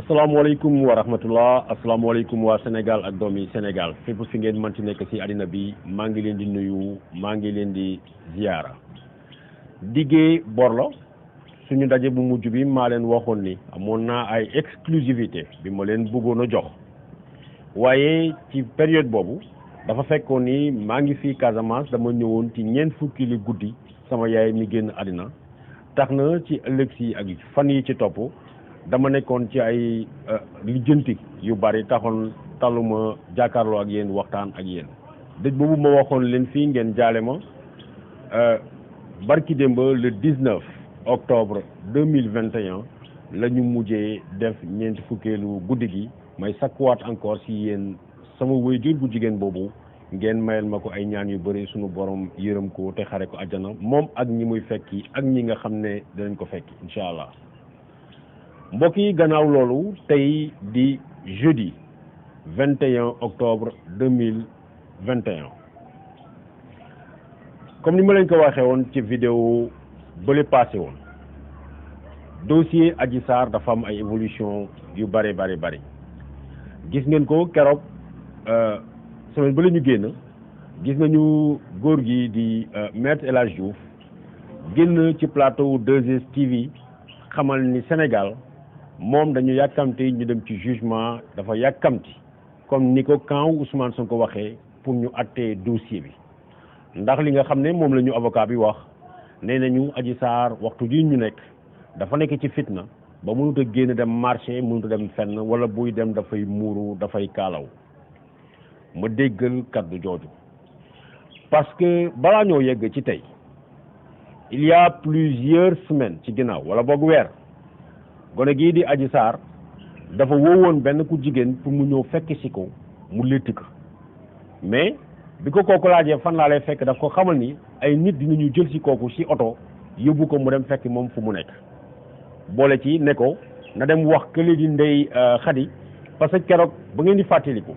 asalaamaaleykum wa rahmatullah asalaamaaleykum waa Sénégal ak doomi Sénégal fépp fi ngeen mën ci nekk ci àddina bi maa ngi leen di nuyu maa ngi leen di ziyaara diggee bor la suñu daje bu mujj bi maa leen waxoon ni amoon naa ay exclusivité bi ma leen bëggoon a jox waaye ci période boobu dafa fekkoon ni maa ngi fii Casamance dama ñëwoon ci ñeent fukki li guddi sama yaay mi génn àddina tax na ci ëllëg si ak fan yi ci topp dama nekkoon ci ay lijjanti yu bari taxoon taluma jàkkaarloo ak yéen waxtaan ak yéen dëj boobu ma waxoon leen fii ngeen jaale ma barki démb le 19 octobre 2021 la ñu mujjee def ñeenti fukkeelu guddi gi may sakkuwaat encore si yéen sama waajur bu jigéen boobu ngeen mayal ma ko ay ñaan yu bëri sunu borom yërëm ko te xare ko àjjana moom ak ñi muy fekki ak ñi nga xam ne dinañ ko fekki incha allah. mbokk yi gannaaw loolu tey di jeudi 21 octobre 2021 comme ni ma leen ko waxee woon ci vidéo bële passé woon dossier Adji Sarr dafa am ay évolution yu bari gis ngeen ko keroog semaine bële ñu génn gis nañu góor gi di maître El Hadji Diouf génn ci plateau 2STV xamal ni Sénégal moom dañu yàkkamti ñu dem ci jugement dafa yàkkamti comme ni ko camp Ousmane Sonko waxee pour ñu attee dossier bi ndax li nga xam ne moom la ñu avocat bi wax nee nañu Adji Sarr waxtu ji ñu nekk dafa nekk ci fitna ba mënut a génn dem marché mënut a dem fenn wala buy dem dafay muuru dafay kaalaw ma déggal kaddu jooju parce que balaa ñoo yegg ci tey il y a plusieurs semaines ci ginnaaw wala boog weer gone gii di Adji Sarr dafa woowoon benn ku jigéen pour mu ñëw fekk si ko mu létti ko mais bi ko kooku laajee fan laa lay fekk daf ko xamal ni ay nit dinañu jël si kooku si oto yóbbu ko mu dem fekk moom fu mu nekk boole ci ne ko na dem wax kële di Ndey Xadi parce que keroog ba ngeen di fàttaliku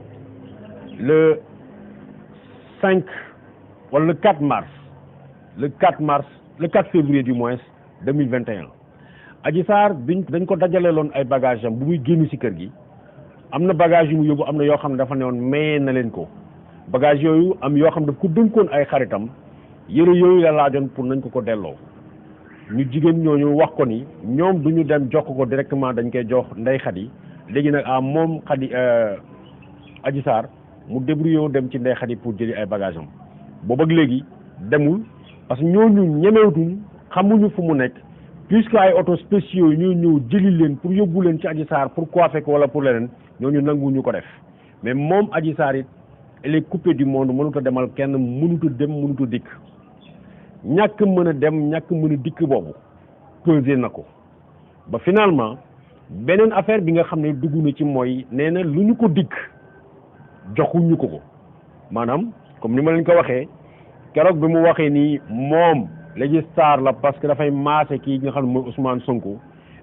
le 5 wala le 4 mars le 4 février du moins 2021 Adji Sarr dañ ko dajaleeloon ay bagage am bu muy génn ci kër gi am na bagage yu mu yóbbu am na yoo xam ne dafa newoon maye na leen ko bagage yooyu am yoo xam ne daf ko dënkoon ay xaritam yëre yooyu la laajoon pour nañ ko delloo ñu jigéen ñooñu wax ko ni ñoom du ñu dem jox ko directement dañ koy jox Ndey Xadi léegi nag moom Xadi Adji Sarr mu débrouillé dem ci Ndey Xadi pour jëli ay bagage am boobu ak léegi demul parce que ñooñu ñemewutuñ xamuñu fu mu nekk puisque ay auto spéciaux yi ñoo ñëw jëli leen pour yóbbu leen ci Adji Sarr pour coiffer ko wala pour leneen ñooñu nanguwuñu ko def mais moom Adji Sarr it elle est coupée du monde mënut a demal kenn mënut a dem mënut a dikk ñàkk mën a dem ñàkk mën a dikk boobu pesé na ko ba finalement beneen affaire bi nga xam ne dugg na ci mooy nee na lu ñu ko dikk joxuñu ko maanaam comme ni ma leen ko waxee keroog bi mu waxee ni moom léegi star la parce que dafay maase kii nga xam ne mooy Ousmane Sonko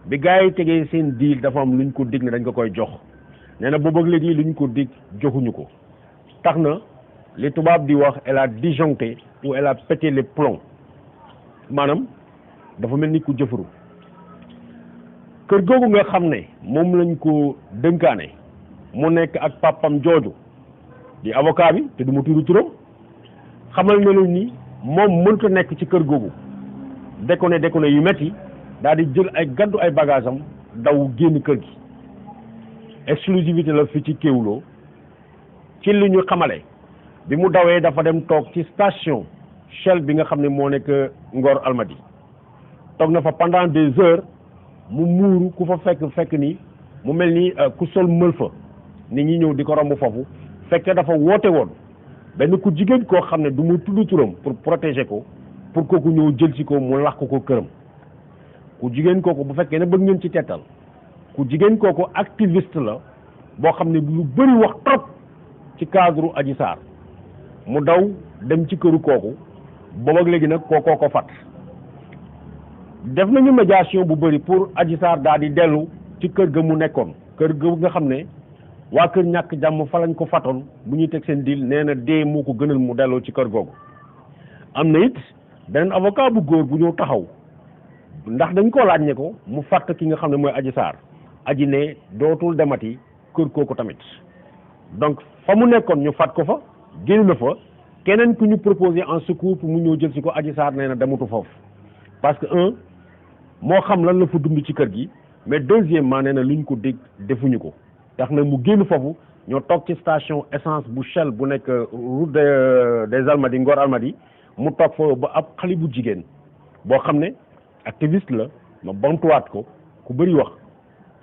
bi gars yi tegee seen deal dafa am lu ñu ko dig ne dañ ko koy jox nee na boobu ak léegi lu ñu ko dig joxuñu ko tax na li tubaab di wax elle a disjoncté ou elle a pété les plombs maanaam dafa mel ni ku jëfaru kër googu nga xam ne moom lañ ko dënkaane mu nekk ak papam jooju di avocat bi te du ma tudd turam xamal na leen ni moom mënut a nekk ci kër googu déconné yu metti daal di jël ay gaddu ay bagage am daw génn kër gi exclusivité la fi ci Kéwoulo ci li ñu xamale bi mu dawee dafa dem toog ci station Shell bi nga xam ne moo nekk Ngor Almadi toog na fa pendant des heures mu muuru ku fa fekk ni mu mel ni ku sol mël fa nit ñi ñëw di ko romb foofu fekk dafa woote woon benn ku jigéen koo xam ne du muy tudd turam pour protéger ko pour kooku ñëw jël si ko mu lax ko këram. ku jigéen kooku bu fekkee ne bëgg ngeen ci tettal ku jigéen kooku activiste la boo xam ne lu bëri wax trop ci cadre Adji Sarr mu daw dem ci këru kooku boobu ak léegi nag kookoo ko fat def nañu médiation bu bëri pour Adji Sarr daal di dellu ci kër ga mu nekkoon kër ga nga xam ne waa kër ñàkk jàmm fa lañ ko fatoon bu ñuy teg seen deal nee na dee moo ko gënal mu delloo ci kër googu. am na it beneen avocat bu góor bu ñëw taxaw ndax dañ ko laaj ne ko mu fàtt ki nga xam ne mooy Adji Sarr aji ne dootul demati kër kooku tamit donc fa mu nekkoon ñu fat ko fa génn na fa keneen ku ñu proposé en secours pour mu ñëw jël si ko Adji Sarr nee na demutu foofu parce que moo xam lan la fa dund ci kër gi mais deuxièmement nee na luñ ko dégg defuñu ko tax na mu génn foofu ñoo toog ci station essence bu Shell bu nekk route des Almadies Ngor Almadies mu toog fa ba ab xale bu jigéen boo xam ne activiste la ma bantuwaat ko ku bëri wax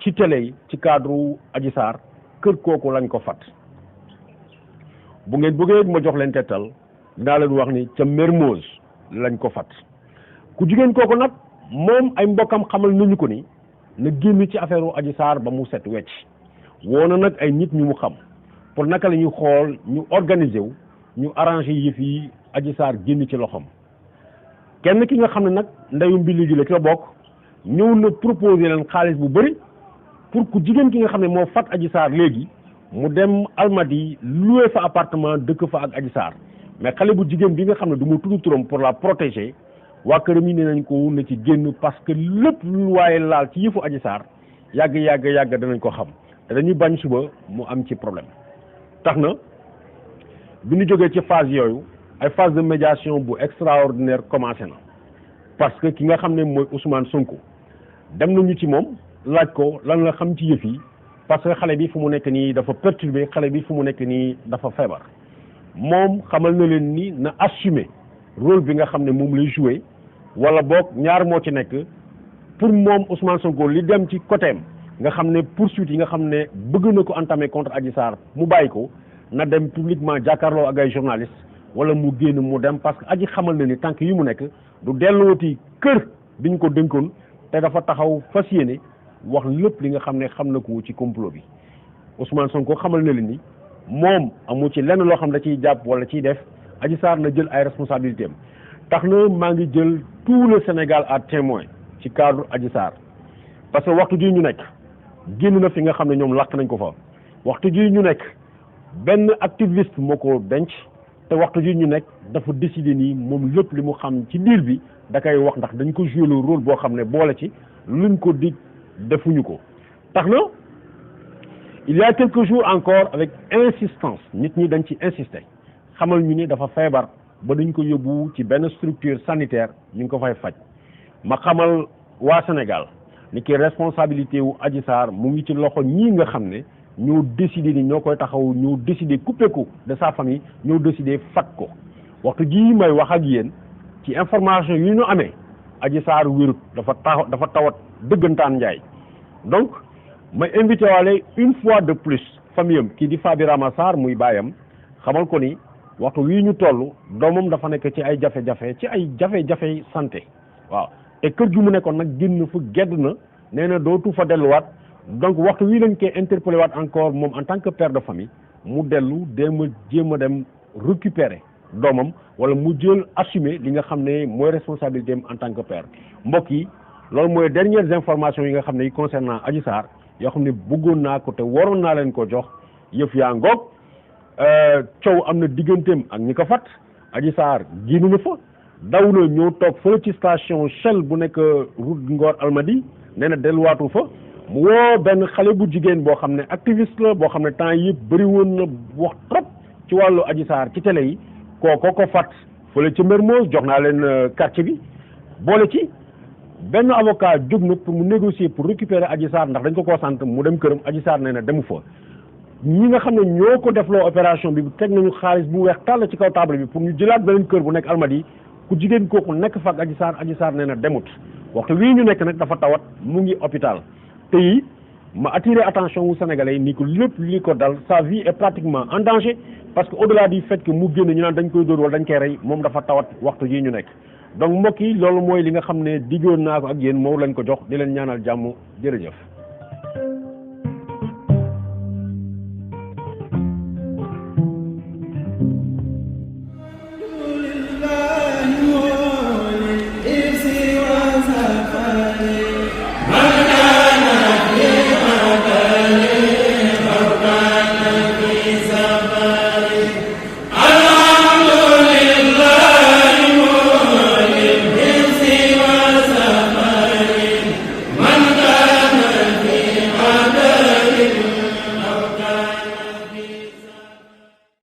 ci télé yi ci cadre Adji Sarr kër kooku lañ ko fat bu ngeen bëggee ma jox leen tettal dinaa leen wax ni ca Mermoz lañ ko fat ku jigéen kooku nag moom ay mbokkam xamal nañu ko ni na génn ci affaire u Adji Sarr ba mu set wecc woo na nag ay nit ñu mu xam pour naka la ñuy xool ñu organiser wu ñu arranger yëf yi Adji Sarr génn ci loxoom kenn ki nga xam ne nag ndeyu mbilli gi la ci la bokk ñëw na proposer leen xaalis bu bëri pour ku jigéen ki nga xam ne moo fat Adji Sarr léegi mu dem Almadies loué fa appartement dëkk fa ak Adji Sarr mais xale bu jigéen bi nga xam ne du ma tudd turam pour la protéger waa këram yi nee nañ ko na ci génn parce que lépp lu waaye laal ci yëfu Adji Sarr yàgg danañ ko xam te dañuy bañ suba mu am ci problème tax na bi ñu jógee ci phase yooyu ay phase de médiation bu extraordinaire commencé na parce que ki nga xam ne mooy Ousmane Sonko dem nañu ci moom laaj ko lan la xam ci yëf yi parce que xale bi fu mu nekk nii dafa perturbé xale bi fu mu nekk nii dafa feebar moom xamal na leen ni na assumer rôle bi nga xam ne moom lay joué wala boog ñaar moo ci nekk pour moom Ousmane Sonko li dem ci côté am nga xam ne poursuite yi nga xam ne bëgg na ko entamer contre Adji Sarr mu bàyyi ko na dem publiquement jàkkaarloo ak ay journalistes wala mu génn mu dem parce que Adji xamal na ni tànk yi mu nekk du delluwati kër bi ñu ko dénkoon te dafa taxaw fas yéene wax lépp li nga xam ne xam na ko ci complot bi Ousmane Sonko xamal na leen ni moom amu ci lenn loo xam da ciy jàpp wala ciy def Adji Sarr na jël ay responsabilités am tax na maa ngi jël tout le Sénégal à témoin ci cadre Adji Sarr parce que waxtu ji ñu nekk génn na fi nga xam ne ñoom lakk nañ ko fa waxtu ji ñu nekk benn activiste moo ko denc te waxtu ji ñu nekk dafa décider nii moom lépp li mu xam ci diir bi da koy wax ndax dañ ko jouer le rôle boo xam ne boole ci luñ ko dig defuñu ko tax na il y a quelques jours encore avec insistance nit ñi dañ ci insister xamal ñu ni dafa feebar ba dañ ko yóbbu ci benn structure sanitaire ñu ngi ko fay faj ma xamal waa Sénégal ni ki responsabilité wu Adji Sarr mu ngi ci loxo ñii nga xam ne ñoo décidé ni ñoo koy taxaw ñoo décidé couper ko de sa famille ñoo décidé fat ko waxtu jii may wax ak yéen ci information yu ñu amee Adji Sarr wérut dafa tawat dëggantaan njaay donc may invité waale une fois de plus famille am kii di Faby Rama Sarr muy baayam xamal ko ni waxtu wii ñu toll doomam dafa nekk ci ay jafe-jafe santé waaw te kër gi mu nekkoon nag génn fa gedd na nee na dootu fa delluwaat donc waxtu wii lañ koy interpellé waat encore moom en tant que père de famille mu dellu jéem a dem récupérer doomam wala mu jël assumer li nga xam ne mooy responsabilité am en tant que père mbokk yi loolu mooy dernières informations yi nga xam ne yi concernant Adji Sarr yoo xam ne bëggoon naa ko te waroon naa leen ko jox yëf yaa ngoog coow am na digganteem ak ñi ko fat Adji Sarr génn na fa daw na ñëw toog fële ci station Shell bu nekk route Ngor Almadies nee na delluwaatu fa mu woo benn xale bu jigéen boo xam ne activiste la boo xam ne temps yëpp bëri woon na wax trop ci wàllu Adji Sarr ci télé yi kooko ko fat fële ci Mermoz jox naa leen quartier bi boole ci benn avocat jóg na pour mu négocier pour récupérer Adji Sarr ndax dañ ko koo sant mu dem këram Adji Sarr nee na demu fa ñi nga xam ne ñoo ko defloo opération bi teg nañu xaalis bu weex tàll ci kaw table bi pour ñu jëlaat beneen kër bu nekk Almadies ku jigéen kooku nekk fa ak Adji Sarr nee na demut waxtu wii ñu nekk nag dafa tawat mu ngi hôpital te yi ma attirer attention wu sénégalais ni ko lépp li ko dal sa vie est pratiquement en danger parce que au-delà du fait que mu génn ñu naan dañ koy dóor wala dañ koy rey moom dafa tawat waxtu yi ñu nekk donc mbokk yi loolu mooy li nga xam ne diggoon naa ko ak yéen moom lañ ko jox di leen ñaanal jàmm jërëjëf